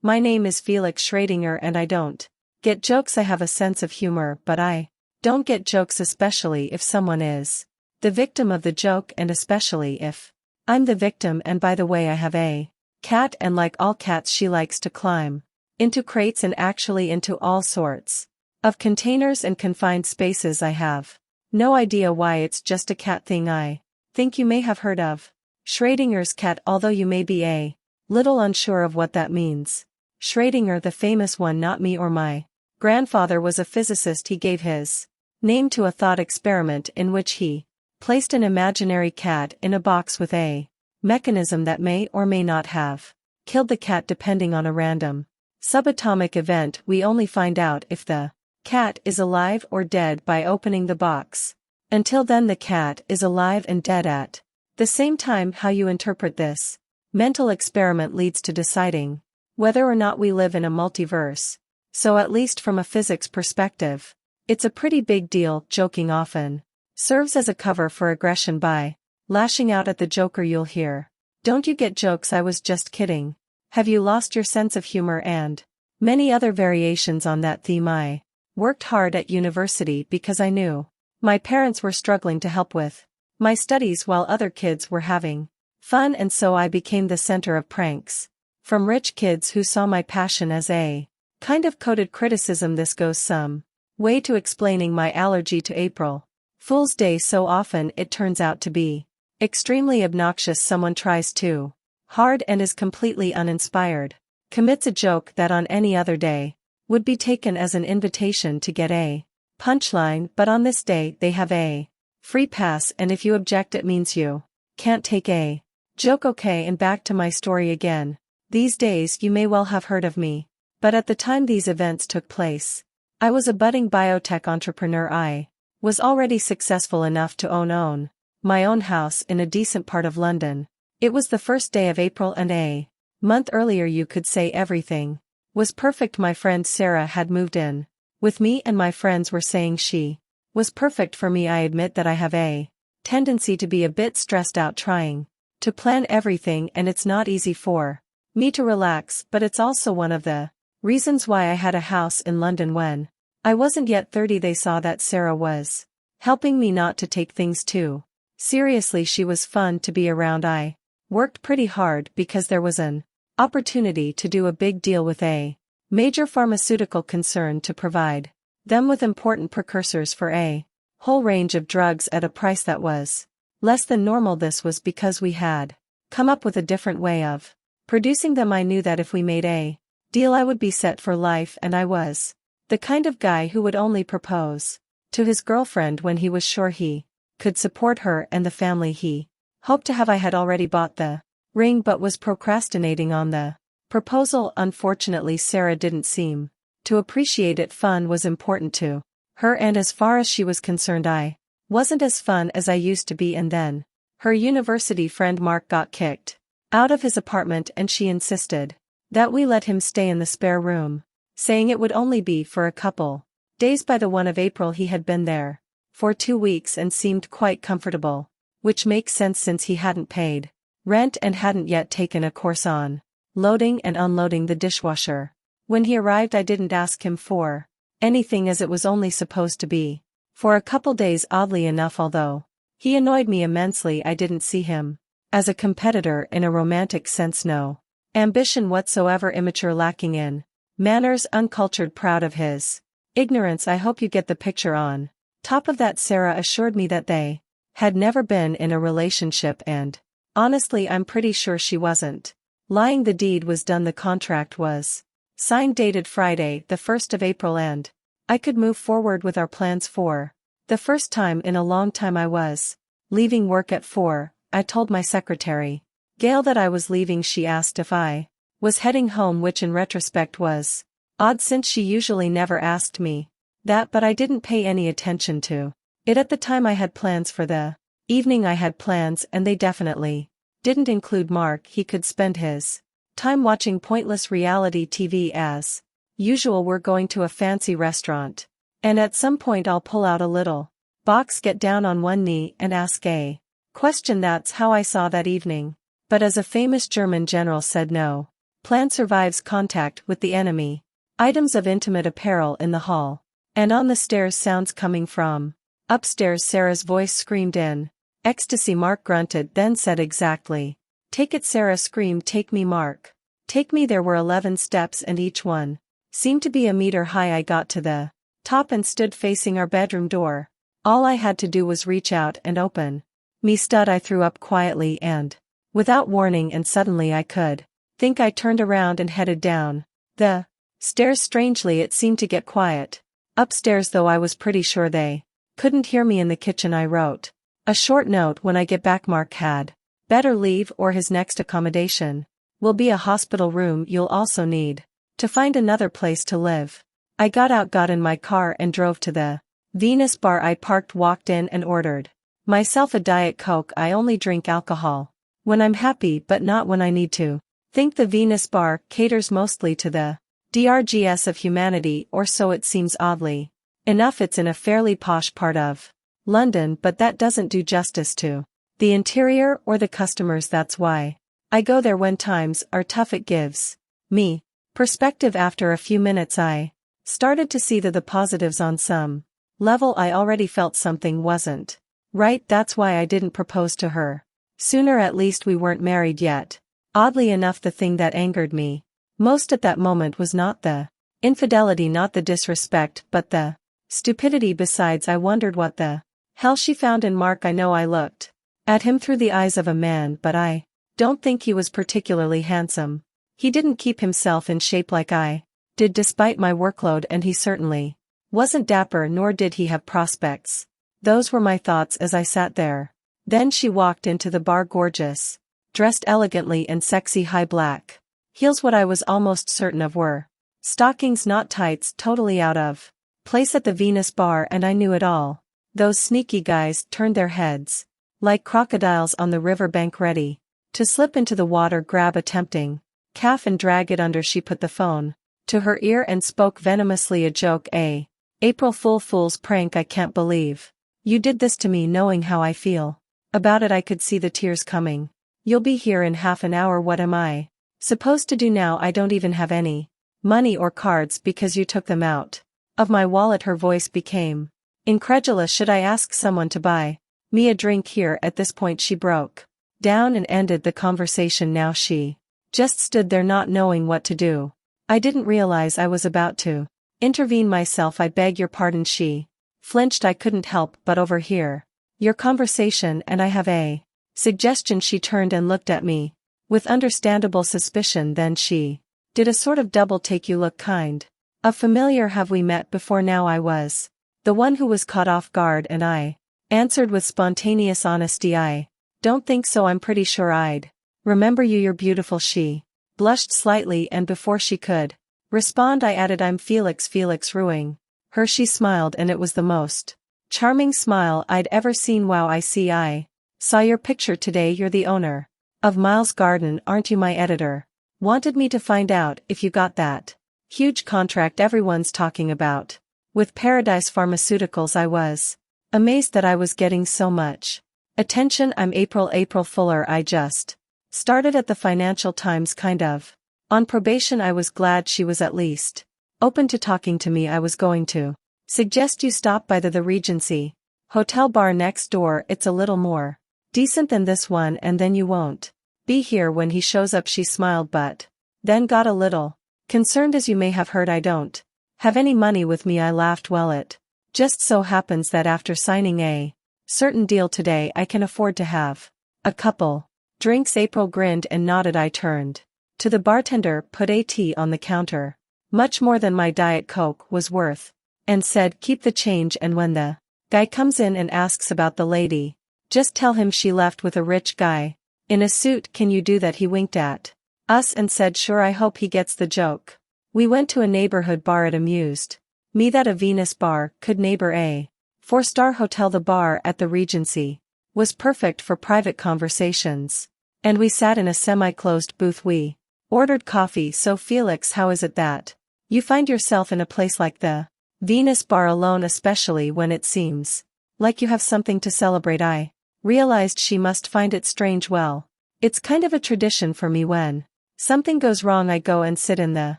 My name is Felix Schrödinger and I don't get jokes. I have a sense of humor, but I don't get jokes, especially if someone is the victim of the joke and especially if I'm the victim. And by the way, I have a cat, and like all cats she likes to climb into crates and actually into all sorts of containers and confined spaces. I have no idea why, it's just a cat thing. I think you may have heard of Schrödinger's cat, although you may be a little unsure of what that means. Schrödinger, the famous one, not me or my grandfather, was a physicist. He gave his name to a thought experiment in which he placed an imaginary cat in a box with a mechanism that may or may not have killed the cat depending on a random subatomic event. We only find out if the cat is alive or dead by opening the box. Until then the cat is alive and dead at the same time. How you interpret this mental experiment leads to deciding whether or not we live in a multiverse. So at least from a physics perspective, it's a pretty big deal. Joking often serves as a cover for aggression by lashing out at the joker. You'll hear, "Don't you get jokes? I was just kidding. Have you lost your sense of humor?" and many other variations on that theme. I worked hard at university because I knew my parents were struggling to help with my studies while other kids were having fun, and so I became the center of pranks from rich kids who saw my passion as a kind of coded criticism. This goes some way to explaining my allergy to April Fool's Day. So often it turns out to be extremely obnoxious. Someone tries too hard and is completely uninspired, commits a joke that on any other day would be taken as an invitation to get a punchline, but on this day they have a free pass, and if you object it means you can't take a joke. Okay, and back to my story again. These days you may well have heard of me, but at the time these events took place, I was a budding biotech entrepreneur. I was already successful enough to own my own house in a decent part of London. It was the first day of April, and a month earlier you could say everything was perfect. My friend Sarah had moved in with me, and my friends were saying she was perfect for me. I admit that I have a tendency to be a bit stressed out trying to plan everything, and it's not easy for me to relax, but it's also one of the reasons why I had a house in London when I wasn't yet 30. They saw that Sarah was helping me not to take things too seriously. She was fun to be around. I worked pretty hard because there was an opportunity to do a big deal with a major pharmaceutical concern to provide them with important precursors for a whole range of drugs at a price that was less than normal. This was because we had come up with a different way of producing them. I knew that if we made a deal I would be set for life, and I was the kind of guy who would only propose to his girlfriend when he was sure he could support her and the family he hoped to have. I had already bought the ring but was procrastinating on the proposal. Unfortunately, Sarah didn't seem to appreciate it. Fun was important to her, and as far as she was concerned I wasn't as fun as I used to be. And then her university friend Mark got kicked out of his apartment, and she insisted that we let him stay in the spare room, saying it would only be for a couple days. By the 1 of April he had been there for 2 weeks and seemed quite comfortable, which makes sense since he hadn't paid rent and hadn't yet taken a course on loading and unloading the dishwasher. When he arrived I didn't ask him for anything, as it was only supposed to be for a couple days. Oddly enough, although he annoyed me immensely, I didn't see him as a competitor in a romantic sense. No ambition whatsoever, immature, lacking in manners, uncultured, proud of his ignorance. I hope you get the picture. On top of that, Sarah assured me that they had never been in a relationship, and honestly I'm pretty sure she wasn't lying. The deed was done, the contract was signed, dated Friday, the 1st of April, and I could move forward with our plans. For the first time in a long time I was leaving work at 4. I told my secretary, Gail, that I was leaving. She asked if I was heading home, which in retrospect was odd since she usually never asked me that, but I didn't pay any attention to it at the time. I had plans for the evening. I had plans, and they definitely didn't include Mark. He could spend his time watching pointless reality TV as usual. We're going to a fancy restaurant, and at some point I'll pull out a little box, get down on one knee, and ask a question. That's how I saw that evening. But as a famous German general said, no Plan survives contact with the enemy. Items of intimate apparel in the hall. And on the stairs sounds coming from. Upstairs Sarah's voice screamed in. Ecstasy Mark grunted then said exactly. Take it Sarah screamed take me Mark. Take me there were 11 steps and each one seemed to be a meter high. I got to the top and stood facing our bedroom door. All I had to do was reach out and open. Me stud I threw up quietly and, without warning and suddenly I could think I turned around and headed down the stairs. Strangely it seemed to get quiet upstairs though I was pretty sure they couldn't hear me in the kitchen. I wrote a short note when I get back. Mark had better leave or his next accommodation will be a hospital room. You'll also need to find another place to live. I got out, got in my car and drove to the Venus bar. I parked, walked in and ordered myself a Diet Coke. I only drink alcohol when I'm happy but not when I need to. Think the Venus bar caters mostly to the DRGS of humanity, or so it seems. Oddly enough it's in a fairly posh part of London, but that doesn't do justice to the interior or the customers. That's why I go there when times are tough. It gives me perspective. After a few minutes I started to see the positives. On some level I already felt something wasn't right. That's why I didn't propose to her sooner. At least we weren't married yet. Oddly enough the thing that angered me most at that moment was not the infidelity, not the disrespect, but the stupidity. Besides I wondered what the hell she found in Mark. I know I looked at him through the eyes of a man, but I don't think he was particularly handsome. He didn't keep himself in shape like I did despite my workload, and he certainly wasn't dapper, nor did he have prospects. Those were my thoughts as I sat there. Then she walked into the bar, gorgeous, dressed elegantly in sexy high black heels. What I was almost certain of were stockings, not tights, totally out of place at the Venus bar, and I knew it all. Those sneaky guys turned their heads like crocodiles on the riverbank, ready to slip into the water, grab a tempting calf and drag it under. She put the phone to her ear and spoke venomously. A joke, a April fool's prank. I can't believe you did this to me, knowing how I feel about it. I could see the tears coming. You'll be here in half an hour. What am I supposed to do now? I don't even have any money or cards because you took them out of my wallet. Her voice became incredulous. Should I ask someone to buy me a drink here? At this point she broke down and ended the conversation. Now she just stood there not knowing what to do. I didn't realize I was about to intervene myself. I beg your pardon. She flinched. I couldn't help but overhear your conversation, and I have a suggestion. She turned and looked at me with understandable suspicion. Then she did a sort of double take. You look kind of familiar. Have we met before? Now I was the one who was caught off guard, and I answered with spontaneous honesty, I don't think so. I'm pretty sure I'd remember you. You're beautiful. She blushed slightly, and before she could respond I added, I'm Felix Ruing. Her. She smiled, and it was the most charming smile I'd ever seen. Wow, I see. I saw your picture today. You're the owner of Miles Garden, aren't you? My editor wanted me to find out if you got that huge contract everyone's talking about with Paradise Pharmaceuticals. I was amazed that I was getting so much attention. I'm April Fuller. I just started at the Financial Times, kind of on probation. I was glad she was at least open to talking to me. I was going to suggest you stop by the Regency Hotel bar next door. It's a little more decent than this one, and then you won't be here when he shows up. She smiled, but then got a little concerned. As you may have heard, I don't have any money with me. I laughed. Well, it just so happens that after signing a certain deal today I can afford to have a couple drinks. April grinned and nodded. I turned to the bartender, put a tea on the counter, much more than my Diet Coke was worth, and said, keep the change, and when the guy comes in and asks about the lady, just tell him she left with a rich guy in a suit. Can you do that? He winked at us and said, sure. I hope he gets the joke. We went to a neighborhood bar. It amused me that a Venus bar could neighbor a 4-star hotel. The bar at the Regency was perfect for private conversations, and we sat in a semi-closed booth. We ordered coffee. So Felix, how is it that you find yourself in a place like the Venus bar alone, especially when it seems like you have something to celebrate? I realized she must find it strange. Well, it's kind of a tradition for me when Something goes wrong, I go and sit in the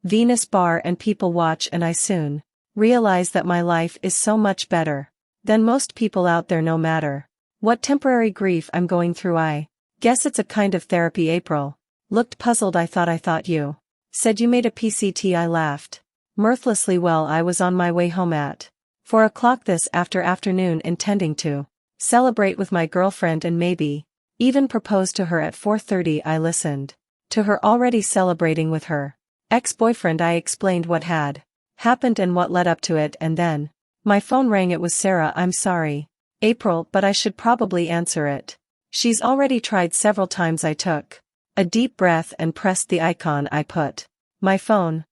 Venus bar and people watch, and I soon realize that my life is so much better than most people out there, no matter what temporary grief I'm going through. I guess it's a kind of therapy. April looked puzzled. I thought you said you made a PCT. I laughed mirthlessly. Well, I was on my way home at 4 o'clock this afternoon, intending to celebrate with my girlfriend and maybe even propose to her at 4:30. I listened to her already celebrating with her ex-boyfriend. I explained what had happened and what led up to it, and then my phone rang. It was Sarah. I'm sorry, April, but I should probably answer it. She's already tried several times. I took a deep breath and pressed the icon. I put my phone